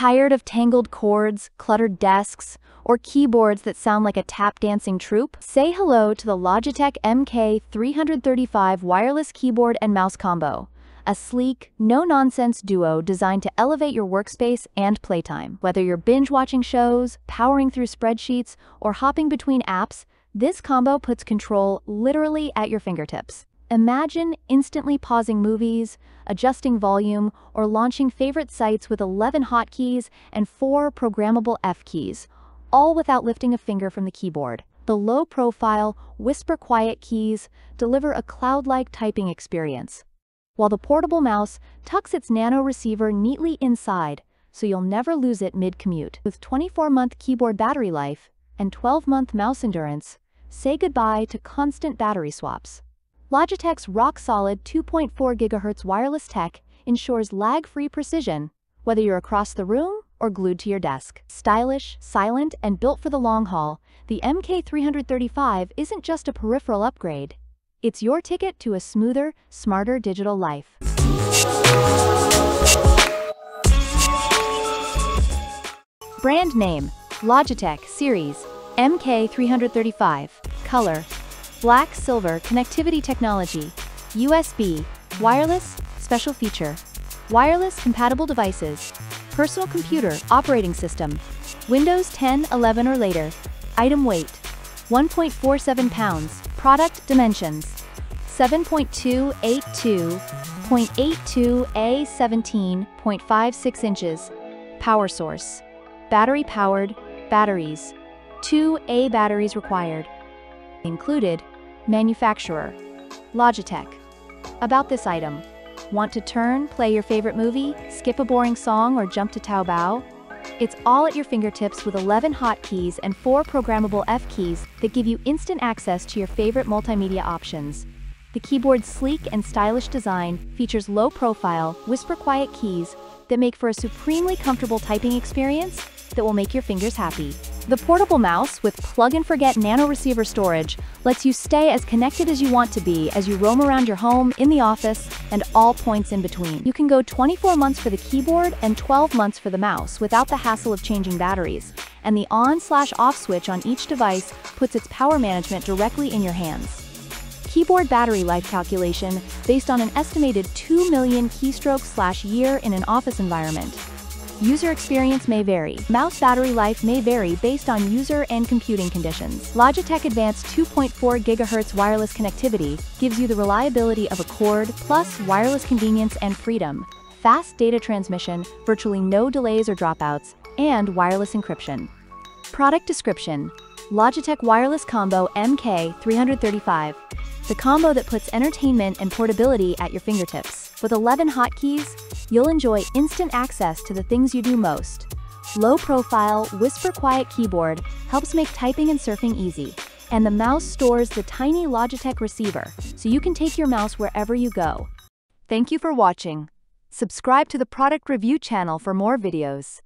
Tired of tangled cords, cluttered desks, or keyboards that sound like a tap-dancing troupe? Say hello to the Logitech MK335 wireless keyboard and mouse combo, a sleek, no-nonsense duo designed to elevate your workspace and playtime. Whether you're binge-watching shows, powering through spreadsheets, or hopping between apps, this combo puts control literally at your fingertips. Imagine instantly pausing movies, adjusting volume, or launching favorite sites with 11 hotkeys and 4 programmable F keys, all without lifting a finger from the keyboard. The low-profile, whisper-quiet keys deliver a cloud-like typing experience, while the portable mouse tucks its nano-receiver neatly inside, so you'll never lose it mid-commute. With 24-month keyboard battery life and 12-month mouse endurance, say goodbye to constant battery swaps. Logitech's rock-solid 2.4 GHz wireless tech ensures lag-free precision, whether you're across the room or glued to your desk. Stylish, silent, and built for the long haul, the MK335 isn't just a peripheral upgrade. It's your ticket to a smoother, smarter digital life. Brand name: Logitech Series MK335. Color: black silver. Connectivity technology: USB, wireless, special feature. Wireless compatible devices: personal computer, operating system, Windows 10, 11 or later. Item weight: 1.47 pounds. Product dimensions: 7.282.82 x 17.56 inches. Power source: battery powered. Batteries: 2A batteries required. Included: manufacturer, Logitech. About this item: want to turn, play your favorite movie, skip a boring song, or jump to Taobao? It's all at your fingertips with 11 hotkeys and 4 programmable F keys that give you instant access to your favorite multimedia options. The keyboard's sleek and stylish design features low-profile, whisper-quiet keys that make for a supremely comfortable typing experience that will make your fingers happy. The portable mouse with plug-and-forget nano-receiver storage lets you stay as connected as you want to be as you roam around your home, in the office, and all points in between. You can go 24 months for the keyboard and 12 months for the mouse without the hassle of changing batteries, and the on/off switch on each device puts its power management directly in your hands. Keyboard battery life calculation based on an estimated 2 million keystrokes/year in an office environment. User experience may vary. Mouse battery life may vary based on user and computing conditions. Logitech Advanced 2.4 GHz wireless connectivity gives you the reliability of a cord, plus wireless convenience and freedom, fast data transmission, virtually no delays or dropouts, and wireless encryption. Product description: Logitech Wireless Combo MK335. The combo that puts entertainment and portability at your fingertips. With 11 hotkeys, you'll enjoy instant access to the things you do most. Low-profile, whisper-quiet keyboard helps make typing and surfing easy, and the mouse stores the tiny Logitech receiver, so you can take your mouse wherever you go. Thank you for watching. Subscribe to the product review channel for more videos.